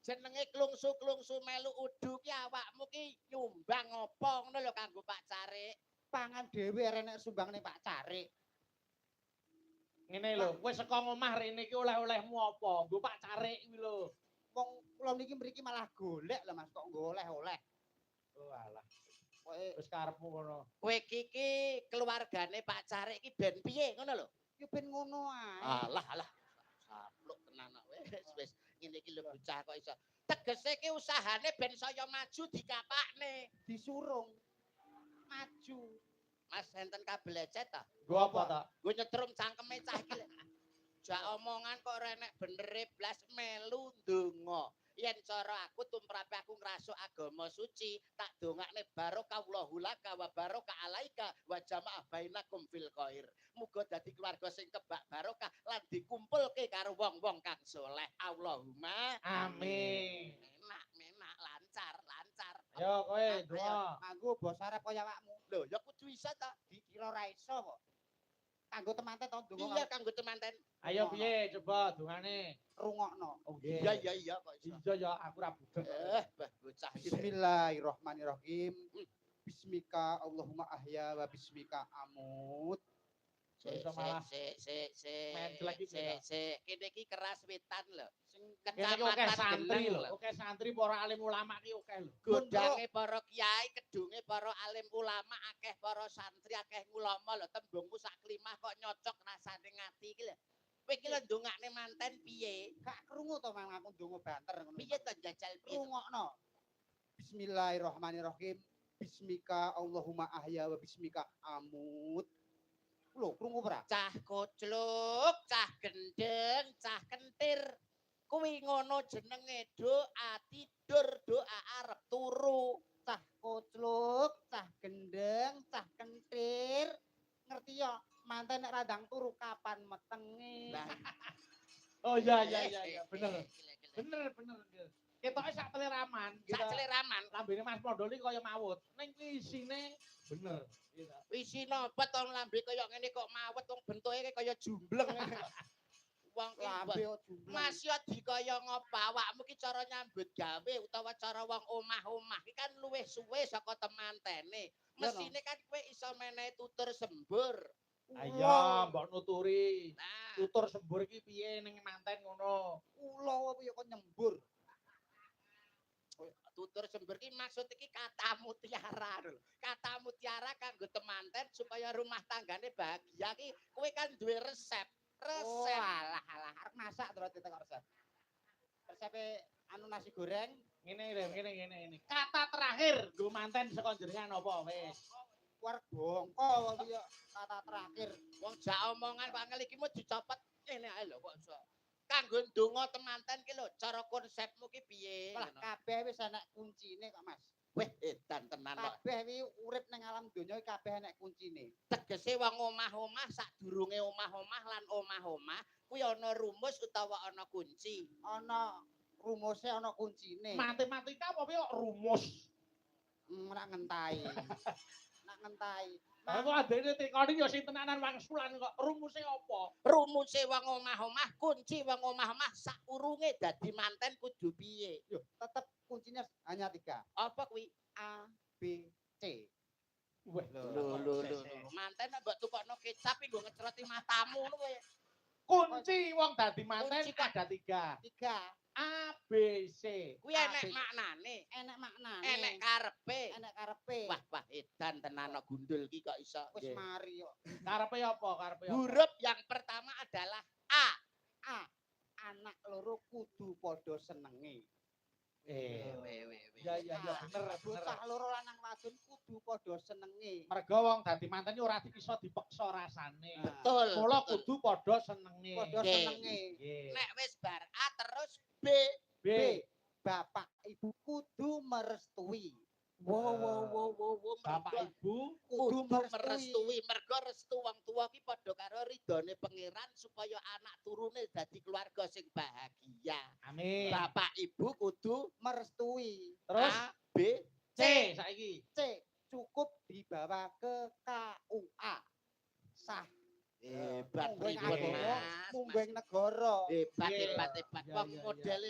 jenenge klungsu-klungsu melu udu ki awakmu ki nyumbang apa ngono lho kanggo Pak Carik. Pangan dhewe arek nek sumbang ning Pak Carik. Ngene lho, kowe saka omah rene iki oleh-olehmu apa? Nggo Pak Carik kuwi lho. Wong kula niki mriki malah golek lho Mas kok nggo oleh-oleh. Oh alah, Koe wis karepmu ngono. Kowe iki keluargane Pak Carik iki ben piye ngono lho. yo ben ngono ae. Alah. Sapluk tenan kok wis ngene iki lho bocah kok iso. Tegese ki usahane ben saya maju dikapakne. Disurung. Maju. Mas enten kabel lecet ta? Nggo apa ta? Nggo nyetrum cangkeme cah iki. Jak omongan kok renek benere blas melu ndonga. Yen cara aku tumrape aku ngrasuk agama suci, tak dongakne barokah Allahu laka wa barokah alaika wa jamaah bainakum fil khair. Muga dadi keluarga sing kebak barokah lan dikumpulke karo wong-wong kang saleh. Allahumma Amin. menak lancar. Ayo kowe Ayo, donga. nganggo basa Arab kaya awakmu. Lho, ya kudu isa ta. Dikira ra iso kok. Kanggo temanten to ndonga. Iya kanggo temanten. Ayo piye coba dongane. Rungokno. Oh nggih. Iya kok iso. Iya ya aku ra budek. Bah bocah iki. Bismillahirrahmanirrahim. Bismika Allahumma ahya wa bismika amut. Iso malah mendelek iki lho. Kene iki keras wetan lho. Sing Kene iki akeh kecamatan santri Geneng lho. Akeh santri para alim ulama ki akeh lho. Godange para kiai, kedunge para alim ulama, akeh para santri, akeh ulama lho. Tembungmu sak klimah kok nyocok rasane ngati iki lho. Kowe iki lho ndongakne manten piye? Gak krungu to mang aku ndonga banter ngono. Piye to jajal piye? Rungokno. Bismillahirrahmanirrahim. Bismika Allahumma ahya wa bismika amut. Lho, krungu ora? Cah kocluk, cah gendeng, cah kentir. Kuwi ngono jenenge doa tidur, doa arep turu. Cah kocluk, cah gendeng, cah kentir. Ngerti ya, manten nek randang turu kapan metenge. Lah, Oh iya bener. Bener. Bener. Ketoke sak teleraman. Sak celeraman. Lambene Mas Mondol iki kaya mawut. Ning kuwi isine bener. Gitu. Isi nopo to lambe kaya ngene kok mawet wong bentuke kaya jumbleng. Wong ki Lambe kok jumlah. Mas yo dikaya ngopo awakmu ki cara nyambut gawe utawa cara wong omah-omah ki kan luwih suwe saka temantene. Mesine kan kowe iso menehi tutur sembur. Ayo mbok nuturi. Nah, Tutur sembur iki piye ning manten ngono. Kula apa ya kok nyembur. tutur sembur ki maksud iki kata mutiara lho. Kata mutiara kanggo temanten supaya rumah tanggane bahagia ki kowe kan duwe resep. Oh, Resep. alah arep masak terus ditekok resep. Resepe anu nasi goreng Ngene. Kata terakhir nggo manten saka jenengan apa wis? war bongko ya kata terakhir. Wong jak omongan Pak Ngel iki mau dicopot ngene ae lho kok iso. Kanggo ndonga temanten ki lho, cara konsepmu ki piye? Lah kabeh wis enek kuncine kok Mas. Weh edan tenan kok. Kabeh iki urip ning alam donya iki kabeh enek kuncine. Tegese wong omah-omah sadurunge omah-omah lan omah-omah kuwi ana rumus utawa ana kunci. Ana rumuse ana kuncine. Matematika apa kok rumus? Nak ngentai. Nak ngentai. Lah kok adene tekoni ya sing tenanan wangsulan kok rumuse apa? Rumuse wong omah-omah, kunci wong omah-omah sakurunge dadi manten kudu piye? Yo, tetep kuncinya hanya 3. Apa kuwi? A, B, C. Wah, Lho. Manten nek mbok tukokno kecap iki nggo ngecroti matamu ngono kowe. kunci wong dadi manten Kunci kok. ada 3. 3. A, B, C. Kuwi enek maknane, Enek maknane. enek karepe. Enek karepe. Wah edan tenan kok gundul iki kok iso. Wis mari kok. Karepe apa? Huruf yang pertama adalah A. A. Anak loro kudu padha senenge. Ya bener. Bocah loro lanang wadon kudu padha senenge. Mergo wong dadi manten iki ora iso dipeksa rasane. Betul. Mula kudu padha senenge. Padha Nggih. senenge. Nggih. Nek wis bar A terus B. B. Bapak ibu kudu merestui. Wow. Bapak Ibu kudu merestui mergo restu wong tuwa ki padha karo ridhone pangeran supaya anak turune dadi keluarga sing bahagia. amin. Bapak Ibu kudu Merestui. Terus A, B, C saiki. C. Cukup dibawa ke KUA. Sah. hebat Mungging pripun agama, Mas. mungging negara. Hebat. Iya. Wong Iya. model